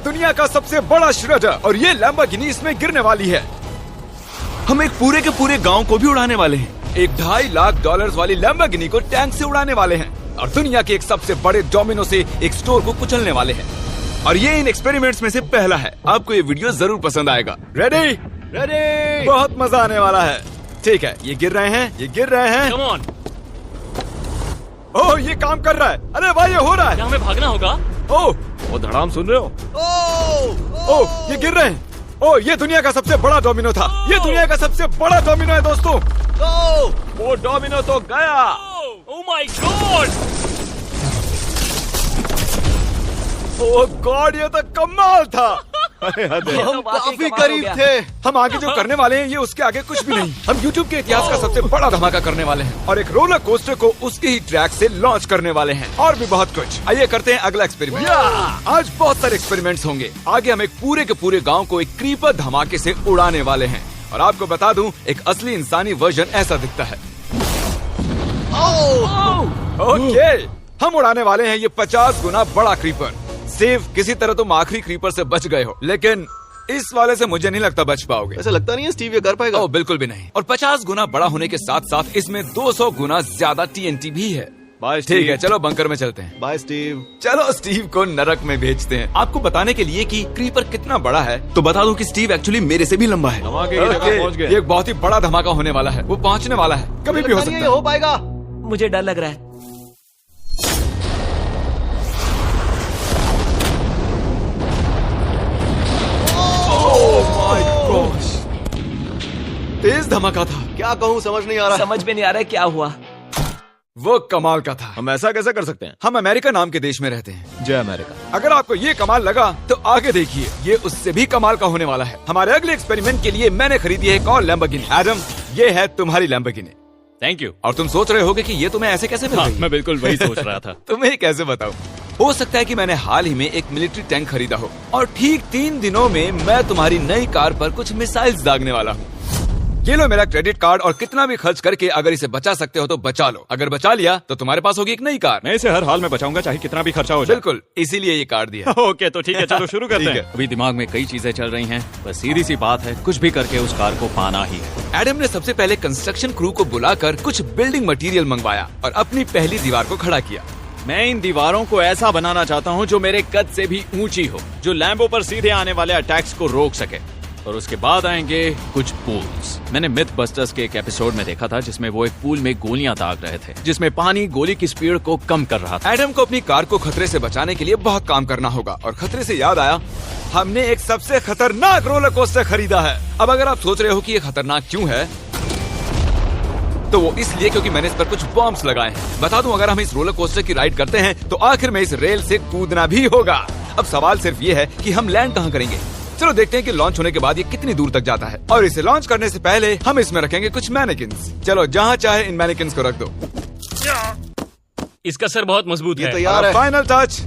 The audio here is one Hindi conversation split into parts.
दुनिया का सबसे बड़ा श्रेडर और ये लैम्बोर्गिनी इसमें गिरने वाली है। हम एक पूरे के पूरे गांव को भी उड़ाने वाले हैं। एक $2.5 वाली लैम्बोर्गिनी को टैंक से उड़ाने वाले हैं और दुनिया के एक सबसे बड़े डोमिनो से एक स्टोर को कुचलने वाले हैं। और ये इन एक्सपेरिमेंट्स में से पहला है। आपको ये वीडियो जरूर पसंद आएगा। रेडी? रेडी। बहुत मजा आने वाला है। ठीक है, ये गिर रहे हैं। Come on. ओह, ये काम कर रहा है। अरे भाई, ये हो रहा है। क्या हमें भागना होगा? ओह, वो धड़ाम सुन रहे हो? ओह, ये गिर रहे हैं। ओह, ये दुनिया का सबसे बड़ा डोमिनो था। ये दुनिया का सबसे बड़ा डोमिनो है दोस्तों। वो डोमिनो तो गया। Oh my God. Oh God, ये तो कमाल था। हम काफी करीब थे। हम आगे जो करने वाले हैं ये उसके आगे कुछ भी नहीं। हम YouTube के इतिहास का सबसे बड़ा धमाका करने वाले हैं और एक रोलर कोस्टर को उसके ही ट्रैक से लॉन्च करने वाले हैं और भी बहुत कुछ। आइए करते हैं अगला एक्सपेरिमेंट। आज बहुत सारे एक्सपेरिमेंट्स होंगे। आगे हम एक पूरे के पूरे गांव को एक क्रीपर धमाके से उड़ाने वाले हैं और आपको बता दूं, एक असली इंसानी वर्जन ऐसा दिखता है। ओके, हम उड़ाने वाले हैं ये 50 गुना बड़ा क्रीपर। सेफ, किसी तरह तुम आखिरी क्रीपर से बच गए हो, लेकिन इस वाले से मुझे नहीं लगता बच पाओगे। ऐसा लगता नहीं है स्टीव ये कर पाएगा। ओह, बिल्कुल भी नहीं। और 50 गुना बड़ा होने के साथ साथ इसमें 200 गुना ज्यादा TNT भी है। बाय ठीक है, चलो बंकर में चलते हैं। Bye Steve. चलो स्टीव को नरक में भेजते हैं। आपको बताने के लिए कि क्रीपर कितना बड़ा है, तो बता दूं कि स्टीव एक्चुअली मेरे से भी लंबा है। धमाके की जगह पहुंच ये गए। एक बहुत ही बड़ा धमाका होने वाला है। वो पहुंचने वाला है, कभी भी हो लगता नहीं सकता है है। हो पाएगा। मुझे डर लग रहा है। तेज धमाका था। क्या कहूँ समझ नहीं आ रहा। समझ में नहीं आ रहा है क्या हुआ। वो कमाल का था। हम ऐसा कैसे कर सकते हैं? हम अमेरिका नाम के देश में रहते हैं। जय अमेरिका। अगर आपको ये कमाल लगा तो आगे देखिए, ये उससे भी कमाल का होने वाला है। हमारे अगले एक्सपेरिमेंट के लिए मैंने खरीदी है एक और लैम्बोर्गिनी। एडम, ये है तुम्हारी लैम्बोर्गिनी। Thank you. और तुम सोच रहे होगे कि ये तुम्हें ऐसे कैसे मिल हाँ, गई? मैं बिल्कुल वही सोच रहा था। तुम्हें कैसे बताऊं? हो सकता है कि मैंने हाल ही में एक मिलिट्री टैंक खरीदा हो और ठीक 3 दिनों में मैं तुम्हारी नई कार पर कुछ मिसाइल्स दागने वाला हूँ। ये लो मेरा क्रेडिट कार्ड और कितना भी खर्च करके अगर इसे बचा सकते हो तो बचा लो। अगर बचा लिया तो तुम्हारे पास होगी एक नई कार। मैं इसे हर हाल में बचाऊंगा, चाहे कितना भी खर्चा हो जाए। बिल्कुल, इसीलिए ये कार्ड दिया। ओके, तो ठीक है, चलो शुरू करते ठीक हैं। अभी दिमाग में कई चीजें चल रही हैं, बस सीधी सी बात है, कुछ भी करके उस कार को पाना ही है। एडम ने सबसे पहले कंस्ट्रक्शन क्रू को बुलाकर कुछ बिल्डिंग मटेरियल मंगवाया और अपनी पहली दीवार को खड़ा किया। मैं इन दीवारों को ऐसा बनाना चाहता हूँ जो मेरे कद से भी ऊंची हो, जो लैम्बो पर सीधे आने वाले अटैक्स को रोक सके। और उसके बाद आएंगे कुछ पूल्स। मैंने मिथ बस्टर्स के एक एपिसोड में देखा था जिसमें वो एक पूल में गोलियां दाग रहे थे, जिसमें पानी गोली की स्पीड को कम कर रहा था। एडम को अपनी कार को खतरे से बचाने के लिए बहुत काम करना होगा और खतरे से याद आया, हमने एक सबसे खतरनाक रोलर कोस्टर खरीदा है। अब अगर आप सोच रहे हो कि ये खतरनाक क्यों है, तो वो इसलिए क्योंकि मैंने इस पर कुछ बॉम्ब्स लगाए हैं। बता दूं, अगर हम इस रोलर कोस्टर की राइड करते हैं तो आखिर में इस रेल से कूदना भी होगा। अब सवाल सिर्फ ये है कि हम लैंड कहाँ करेंगे। चलो देखते हैं कि लॉन्च होने के बाद ये कितनी दूर तक जाता है। और इसे लॉन्च करने से पहले हम इसमें रखेंगे कुछ मैनेकिन्स। चलो जहाँ चाहे इन मैनेकिन्स को रख दो। इसका सर बहुत मजबूत ये है। तैयार है। फाइनल टच,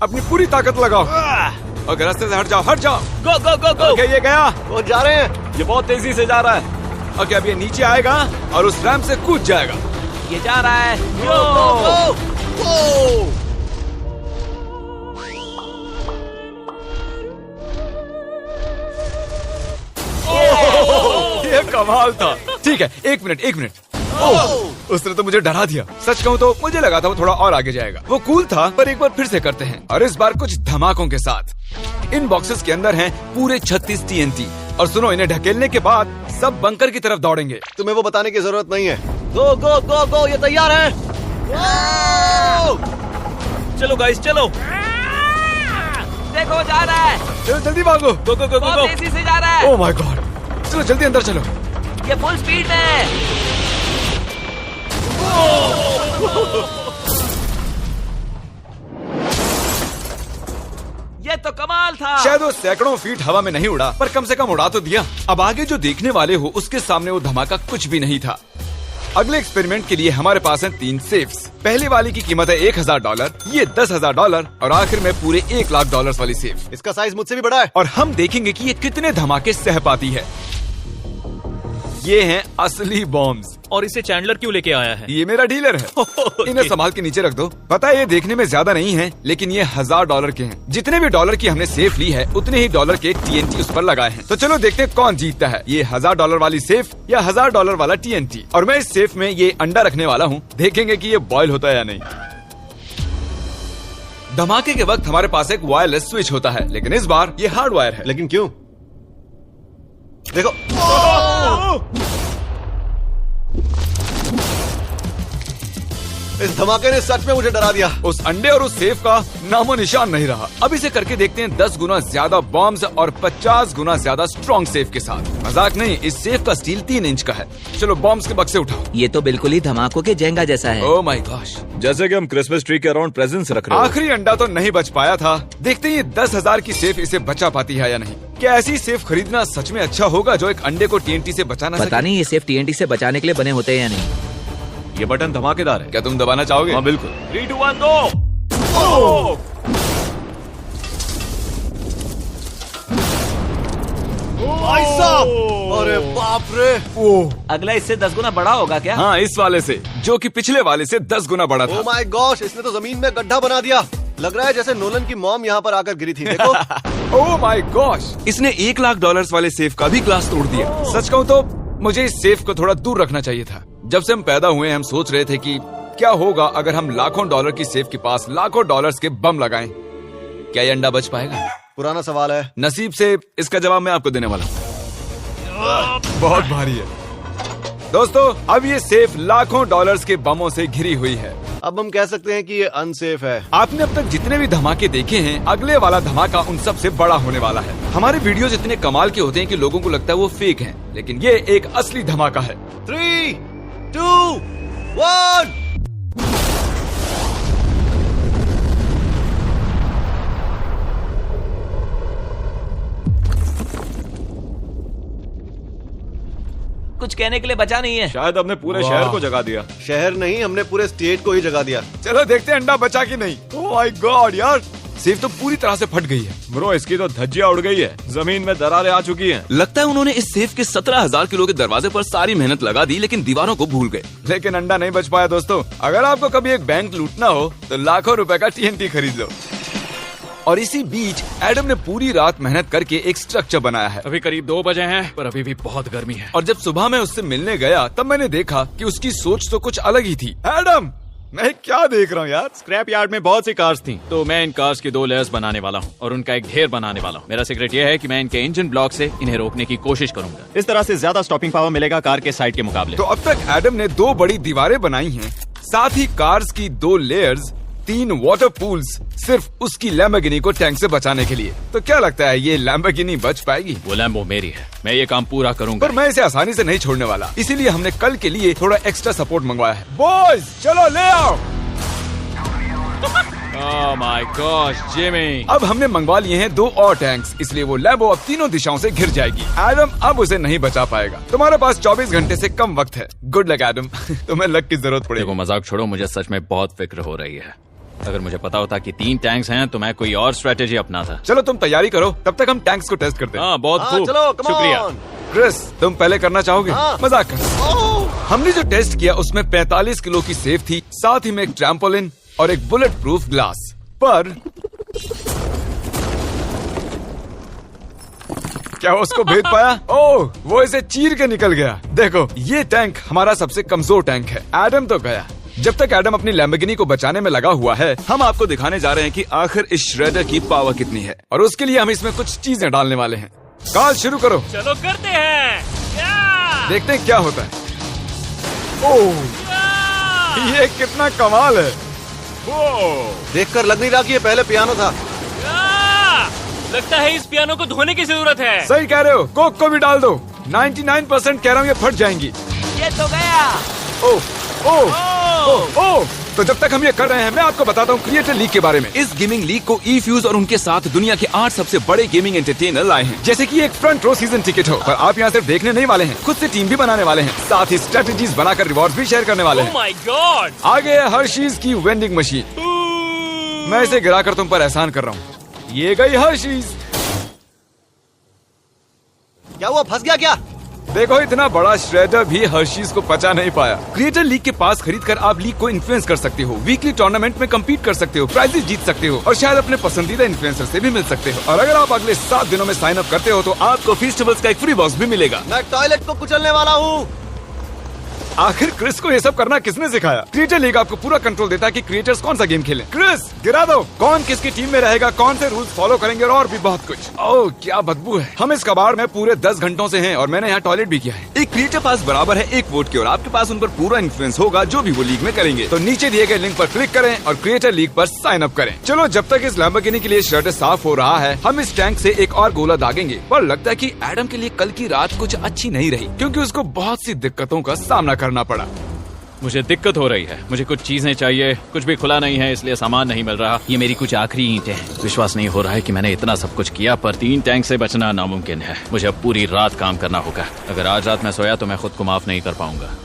अपनी पूरी ताकत लगाओ और रास्ते से हट जाओ। गो गो गो गो। ओके, ये गया। वो जा रहे हैं। ये बहुत तेजी से जा रहा है। ओके, अब ये नीचे आएगा और उस रैंप से कूद जाएगा। ये जा रहा है। ये कमाल था। ठीक है, एक मिनट। ओह, उसने तो मुझे डरा दिया। सच कहूँ तो मुझे लगा था वो थोड़ा और आगे जाएगा। वो कूल था, पर एक बार फिर से करते हैं और इस बार कुछ धमाकों के साथ। इन बॉक्सेस के अंदर हैं पूरे 36 TNT और सुनो, इन्हें ढकेलने के बाद सब बंकर की तरफ दौड़ेंगे। तुम्हें वो बताने की जरूरत नहीं है। गो गो गो गो, ये तैयार है। चलो गाइस, चलो। देखो जा रहा है, चलो जल्दी भागो। गो गो गो गो बहुत गो। तेजी से जा रहा है। ओह माय गॉड, चलो जल्दी अंदर चलो। ये फुल स्पीड है। ये तो कमाल था। शायद वो सैकड़ों फीट हवा में नहीं उड़ा, पर कम से कम उड़ा तो दिया। अब आगे जो देखने वाले हो उसके सामने वो धमाका कुछ भी नहीं था। अगले एक्सपेरिमेंट के लिए हमारे पास हैं 3 सेफ्स। पहली वाली की कीमत है $1000, ये $10,000 और आखिर में पूरे $1,00,000 वाली सेफ। इसका साइज मुझसे भी बड़ा है। और हम देखेंगे कि ये कितने धमाके सह पाती है। ये हैं असली बॉम्ब्स। और इसे चैंडलर क्यों लेके आया है? ये मेरा डीलर है। इन्हें संभाल के नीचे रख दो। पता है ये देखने में ज्यादा नहीं है, लेकिन ये $1000 के हैं। जितने भी डॉलर की हमने सेफ ली है, उतने ही डॉलर के TNT उस पर लगाए हैं। तो चलो देखते हैं कौन जीतता है, ये $1000 वाली सेफ या $1000 वाला TNT। और मैं इस सेफ में ये अंडा रखने वाला हूँ, देखेंगे कि ये बॉयल होता है या नहीं। धमाके के वक्त हमारे पास एक वायरलेस स्विच होता है, लेकिन इस बार ये हार्ड वायर है। लेकिन क्यों? देखो, इस धमाके ने सच में मुझे डरा दिया। उस अंडे और उस सेफ का नामो निशान नहीं रहा। अब इसे करके देखते हैं 10 गुना ज्यादा बॉम्ब्स और 50 गुना ज्यादा स्ट्रॉन्ग सेफ के साथ। मजाक नहीं, इस सेफ का स्टील 3 इंच का है। चलो बॉम्ब्स के बक्से उठाओ। ये तो बिल्कुल ही धमाकों के जेंगा जैसा है। ओह माय गॉश, जैसे कि हम क्रिसमस ट्री के अराउंड प्रेजेंट्स रख रहे हैं। आखिरी अंडा तो नहीं बच पाया था। देखते हैं ये 10,000 की सेफ इसे बचा पाती है या नहीं। क्या ऐसी सेफ खरीदना सच में अच्छा होगा जो एक अंडे को TNT से बचा ना सके? पता नहीं ये सेफ TNT से बचाने के लिए बने होते हैं या नहीं। ये बटन धमाकेदार है। क्या तुम दबाना चाहोगे? हाँ बिल्कुल। 3, 2, 1 गो। भाई साहब, अरे बाप रे। अगला इससे 10 गुना बड़ा होगा क्या? हाँ, इस वाले से, जो कि पिछले वाले से 10 गुना बड़ा था। ओह माय गॉश, इसने तो जमीन में गड्ढा बना दिया। लग रहा है जैसे नोलन की मॉम यहाँ पर आकर गिरी थी। देखो। ओह माय गॉश, इसने $1 लाख वाले सेफ का भी ग्लास तोड़ दिया। सच कहूँ तो मुझे इस सेफ को थोड़ा दूर रखना चाहिए था। जब से हम पैदा हुए हम सोच रहे थे कि क्या होगा अगर हम लाखों डॉलर की सेफ के पास लाखों डॉलर्स के बम लगाएं। क्या ये अंडा बच पाएगा? पुराना सवाल है। नसीब से इसका जवाब मैं आपको देने वाला हूँ। बहुत भारी है दोस्तों। अब ये सेफ लाखों डॉलर्स के बमों से घिरी हुई है। अब हम कह सकते हैं कि ये अनसेफ है। आपने अब तक जितने भी धमाके देखे हैं, अगले वाला धमाका उन सब से बड़ा होने वाला है। हमारे वीडियोस इतने कमाल के होते हैं कि लोगों को लगता है वो फेक हैं, लेकिन ये एक असली धमाका है। 3, 2, 1। कुछ कहने के लिए बचा नहीं है। शायद हमने पूरे शहर को जगा दिया। शहर नहीं, हमने पूरे स्टेट को ही जगा दिया। चलो देखते हैं अंडा बचा कि नहीं। ओह माय गॉड यार, सेफ तो पूरी तरह से फट गई है। ब्रो, इसकी तो धज्जियां उड़ गई है। जमीन में दरारें आ चुकी हैं। लगता है उन्होंने इस सेफ के 17,000 किलो के दरवाजे पर सारी मेहनत लगा दी, लेकिन दीवारों को भूल गए। लेकिन अंडा नहीं बच पाया दोस्तों। अगर आपको कभी एक बैंक लूटना हो तो लाखों रुपए का TNT खरीद लो। और इसी बीच एडम ने पूरी रात मेहनत करके एक स्ट्रक्चर बनाया है। अभी करीब 2 बजे हैं, पर अभी भी बहुत गर्मी है। और जब सुबह मैं उससे मिलने गया तब मैंने देखा कि उसकी सोच तो कुछ अलग ही थी। एडम, मैं क्या देख रहा हूँ यार? स्क्रैप यार्ड में बहुत सी कार्स थी, तो मैं इन कार्स की 2 लेयर्स बनाने वाला हूँ और उनका एक ढेर बनाने वाला हूँ। मेरा सीक्रेट ये है कि मैं इनके इंजन ब्लॉक से इन्हें रोकने की कोशिश करूंगा। इस तरह से ज्यादा स्टॉपिंग पावर मिलेगा कार के साइड के मुकाबले। तो अब तक एडम ने 2 बड़ी दीवारें बनाई हैं, साथ ही कार्स की 2 लेयर्स, 3 वाटर पूल्स, सिर्फ उसकी लैम्बोर्गिनी को टैंक से बचाने के लिए। तो क्या लगता है ये लैम्बोर्गिनी बच पाएगी? वो लैम्बो मेरी है, मैं ये काम पूरा करूंगा। पर मैं इसे आसानी से नहीं छोड़ने वाला, इसीलिए हमने कल के लिए थोड़ा एक्स्ट्रा सपोर्ट मंगवाया है। बॉयज चलो ले आओ। Oh my gosh Jimmy. अब हमने मंगवा लिए हैं 2 और टैंक्स, इसलिए वो लैम्बो अब तीनों दिशाओं से घिर जाएगी। एडम अब उसे नहीं बचा पाएगा। तुम्हारे पास 24 घंटे से कम वक्त है। Good luck Adam. तुम्हें लक की जरूरत देखो पड़ेगी। मजाक छोड़ो, मुझे सच में बहुत फिक्र हो रही है। अगर मुझे पता होता कि 3 टैंक्स हैं तो मैं कोई और स्ट्रेटेजी अपनाता। चलो तुम तैयारी करो, तब तक हम टैंक्स को टेस्ट करते हैं। हाँ बहुत हाँ, खूब, चलो, come शुक्रिया। on। क्रिस, तुम पहले करना चाहोगे? हाँ। मजाक कर। हमने जो टेस्ट किया उसमें 45 किलो की सेफ थी, साथ ही में एक ट्रैम्पोलिन और एक बुलेट प्रूफ ग्लास। पर क्या वो उसको भेद पाया? ओह, वो इसे चीर के निकल गया। देखो, ये टैंक हमारा सबसे कमजोर टैंक है। एडम तो गया। जब तक एडम अपनी लैम्बोर्गिनी को बचाने में लगा हुआ है, हम आपको दिखाने जा रहे हैं कि आखिर इस श्रेडर की पावर कितनी है, और उसके लिए हम इसमें कुछ चीजें डालने वाले हैं। कार्ल शुरू करो। चलो करते हैं। देखते हैं क्या होता है। ओह, ये कितना कमाल है। देखकर लग नहीं रहा कि ये पहले पियानो था। लगता है इस पियानो को धोने की जरूरत है। सही कह रहे हो, कोक को भी डाल दो। 99% कह रहा हूँ ये फट जाएंगी। ये तो गया। ओह ओह ओह ओह। तो जब तक हम ये कर रहे हैं, मैं आपको बताता हूँ क्रिएटर लीग के बारे में। इस गेमिंग लीग को E-Fuse और उनके साथ दुनिया के 8 सबसे बड़े गेमिंग एंटरटेनर लाए हैं। जैसे कि एक फ्रंट रो सीजन टिकट हो, पर आप यहाँ सिर्फ देखने नहीं वाले हैं, खुद से टीम भी बनाने वाले हैं, साथ ही स्ट्रेटेजीज बनाकर रिवॉर्ड भी शेयर करने वाले हैं। My God. आगे है हर्शीज की वेंडिंग मशीन। मैं इसे गिराकर तुम पर एहसान कर रहा हूँ। ये गई हर्शीज। क्या हुआ, फंस गया क्या? देखो इतना बड़ा श्रेडर भी हर्शीज को पचा नहीं पाया। क्रिएटर लीग के पास खरीद कर आप लीग को इन्फ्लुएंस कर सकते हो, वीकली टूर्नामेंट में कम्पीट कर सकते हो, प्राइजेस जीत सकते हो और शायद अपने पसंदीदा इन्फ्लुएंसर से भी मिल सकते हो। और अगर आप अगले 7 दिनों में साइन अप करते हो तो आपको फेस्टिवल्स का एक फ्री बॉक्स भी मिलेगा। मैं टॉयलेट को कुचलने वाला हूँ। आखिर क्रिस को ये सब करना किसने सिखाया? क्रिएटर लीग आपको पूरा कंट्रोल देता है कि क्रिएटर्स कौन सा गेम खेलें। क्रिस गिरा दो, कौन किसकी टीम में रहेगा, कौन से रूल्स फॉलो करेंगे और भी बहुत कुछ। ओह क्या बदबू है। हम इस कबाड़ में पूरे 10 घंटों से हैं और मैंने यहाँ टॉयलेट भी किया है। एक क्रिएटर पास बराबर है एक वोट के और आपके पास उन पर पूरा इन्फ्लुएंस होगा जो भी वो लीग में करेंगे। तो नीचे दिए गए लिंक पर क्लिक करें और क्रिएटर लीग पर साइन अप करें। चलो जब तक इस लैम्बोर्गिनी के लिए शर्ट साफ हो रहा है, हम इस टैंक से एक और गोला दागेंगे। पर लगता है कि एडम के लिए कल की रात कुछ अच्छी नहीं रही, क्योंकि उसको बहुत सी दिक्कतों का सामना करना पड़ा। मुझे दिक्कत हो रही है। मुझे कुछ चीजें चाहिए, कुछ भी खुला नहीं है इसलिए सामान नहीं मिल रहा। ये मेरी कुछ आखिरी ईंटें हैं। विश्वास नहीं हो रहा है कि मैंने इतना सब कुछ किया पर 3 टैंक से बचना नामुमकिन है। मुझे अब पूरी रात काम करना होगा। अगर आज रात मैं सोया तो मैं खुद को माफ नहीं कर पाऊंगा।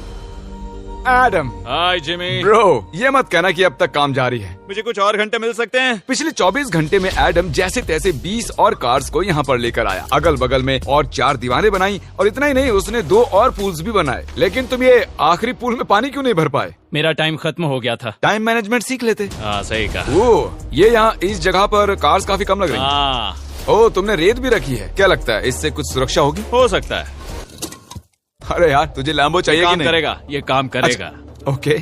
एडम, हाय जिमी। ब्रो, ये मत कहना कि अब तक काम जारी है। मुझे कुछ और घंटे मिल सकते हैं? पिछले 24 घंटे में एडम जैसे तैसे 20 और कार्स को यहाँ पर लेकर आया, अगल बगल में और 4 दीवारें बनाई और इतना ही नहीं, उसने 2 और पूल्स भी बनाए। लेकिन तुम ये आखिरी पूल में पानी क्यों नहीं भर पाए? मेरा टाइम खत्म हो गया था। टाइम मैनेजमेंट सीख लेते। हाँ सही कहा। ओ, ये यहाँ इस जगह पर कार्स काफी कम लग रही हैं। हाँ ओ, तुमने रेत भी रखी है। क्या लगता है इससे कुछ सुरक्षा होगी? हो सकता है। अरे यार, तुझे लैम्बो चाहिए कि काम नहीं? करेगा, ये काम करेगा। ओके,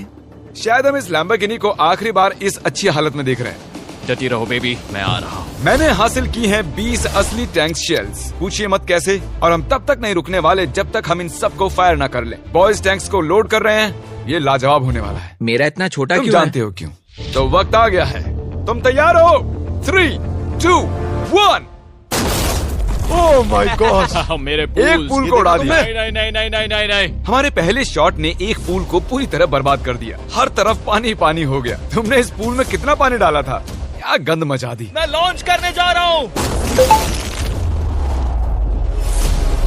शायद हम इस लैम्बोर्गिनी को आखिरी बार इस अच्छी हालत में देख रहे हैं। डटी रहो बेबी, मैं आ रहा हूँ। मैंने हासिल की हैं 20 असली टैंक शेल्स। पूछिए मत कैसे, और हम तब तक नहीं रुकने वाले जब तक हम इन सबको फायर ना कर लें। बॉयज टैंक्स को लोड कर रहे हैं, ये लाजवाब होने वाला है। मेरा इतना छोटा तुम क्यों जानते हो क्यों? तो वक्त आ गया है। तुम तैयार हो? 3, 2, 1। ओह माय गॉड, मेरे एक पूल को उड़ा दिया। नहीं नहीं नहीं नहीं नहीं नहीं। हमारे पहले शॉट ने एक पूल को पूरी तरह बर्बाद कर दिया। हर तरफ पानी पानी हो गया। तुमने इस पूल में कितना पानी डाला था? क्या गंद मचा दी। मैं लॉन्च करने जा रहा हूँ।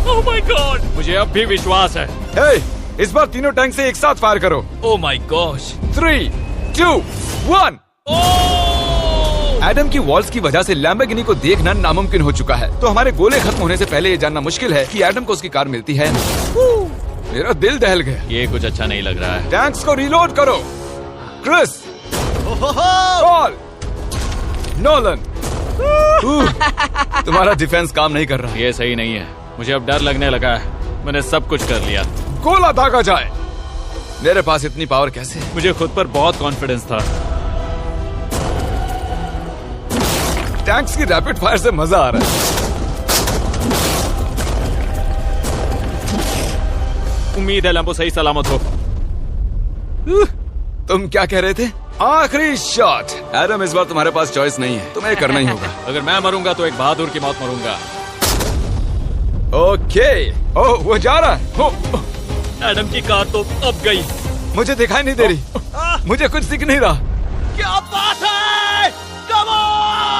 ओह माय गॉड, मुझे अब भी विश्वास है। हे, इस बार तीनों टैंक से एक साथ फायर करो। Oh my gosh. 3, 2, 1। एडम की वॉल्स की वजह से लैम्बोर्गिनी को देखना नामुमकिन हो चुका है। तो हमारे गोले खत्म होने से पहले ये जानना मुश्किल है कि एडम को उसकी कार मिलती है। मेरा दिल दहल गया। ये कुछ अच्छा नहीं लग रहा है। टैंक्स को रीलोड करो। Chris, Paul, Nolan. तुम्हारा डिफेंस काम नहीं कर रहा। ये सही नहीं है। मुझे अब डर लगने लगा है। मैंने सब कुछ कर लिया। गोला दागा जाए। मेरे पास इतनी पावर कैसे? मुझे खुद पर बहुत कॉन्फिडेंस था। टैंक्स की रैपिड फायर से मजा आ रहा है। उम्मीद है लंबो सही सलामत हो। तुम क्या कह रहे थे? आखिरी शॉट। एडम, इस बार तुम्हारे पास चॉइस नहीं है, तुम्हें करना ही होगा। अगर मैं मरूंगा तो एक बहादुर की मौत मरूंगा। ओके। ओह, वो जा रहा है। ओह, एडम की कार तो अब गई। मुझे दिखाई नहीं दे रही। मुझे कुछ दिख नहीं रहा। क्या बात है?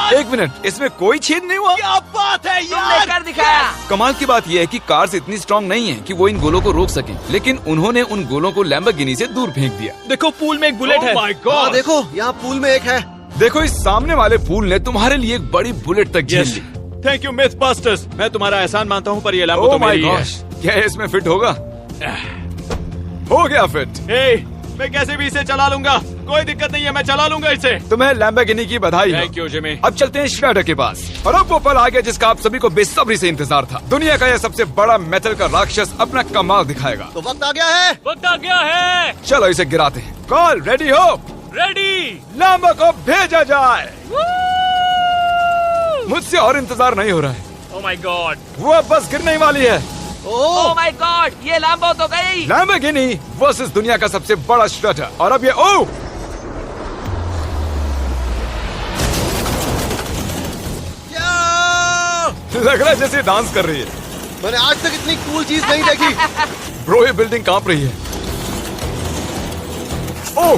एक मिनट, इसमें कोई छेद नहीं हुआ। क्या बात है तुमने कर दिखाया। कमाल की बात यह है कि कार्स इतनी स्ट्रांग नहीं है कि वो इन गोलों को रोक सके, लेकिन उन्होंने उन गोलों को लैम्बोर्गिनी से दूर फेंक दिया। देखो पूल में एक बुलेट है। हाँ देखो, यहाँ पूल में एक है। देखो, इस सामने वाले पूल ने तुम्हारे लिए एक बड़ी बुलेट तक झेल ली। Thank you myth busters. मैं तुम्हारा एहसान मानता हूँ पर ये लैम्बो तो ओह माय मेरी है। गॉश, क्या इसमें फिट होगा? हो गया फिट। हे, मैं कैसे भी इसे चला लूंगा। कोई दिक्कत नहीं है, मैं चला लूंगा इसे। तुम्हें लैम्बोर्गिनी की बधाई हो। Thank you Jimmy. अब चलते हैं श्रेडर के पास। और अब वो पल आ गया जिसका आप सभी को बेसब्री से इंतजार था। दुनिया का यह सबसे बड़ा मेटल का राक्षस अपना कमाल दिखाएगा। तो वक्त आ गया है। वक्त आ गया है। चलो इसे गिराते हैं। कॉल रेडी हो? रेडी। लैम्बो को भेजा जाए। मुझसे और इंतजार नहीं हो रहा है। Oh my God. वो अब बस गिरने ही वाली है। ओह माय गॉड, ये लैम्बो तो गई। लैम्बोर्गिनी वर्सेस दुनिया का सबसे बड़ा श्रेडर। और अब ये लग रहा है जैसे डांस कर रही है। मैंने आज तक इतनी कूल चीज नहीं देखी। ब्रो, ये बिल्डिंग कांप रही है। ओह,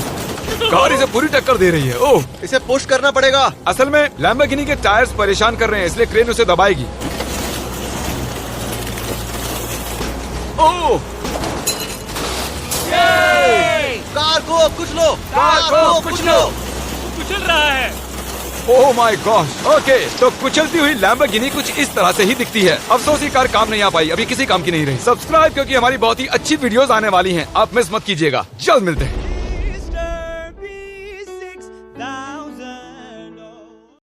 कार इसे पूरी टक्कर दे रही है। ओह, इसे पुश करना पड़ेगा। असल में लैम्बोर्गिनी के टायर्स परेशान कर रहे हैं, इसलिए क्रेन उसे दबाएगी। ओह, कार को कुचलो। कार को कुचलो। कुचल रहा है। Oh my God. ओके, तो कुचलती हुई लैम्बोर्गिनी कुछ इस तरह से ही दिखती है। अफसोस ये कार काम नहीं आ पाई, अभी किसी काम की नहीं रही। सब्सक्राइब क्योंकि हमारी बहुत ही अच्छी वीडियोस आने वाली हैं, आप मिस मत कीजिएगा। जल्द मिलते हैं।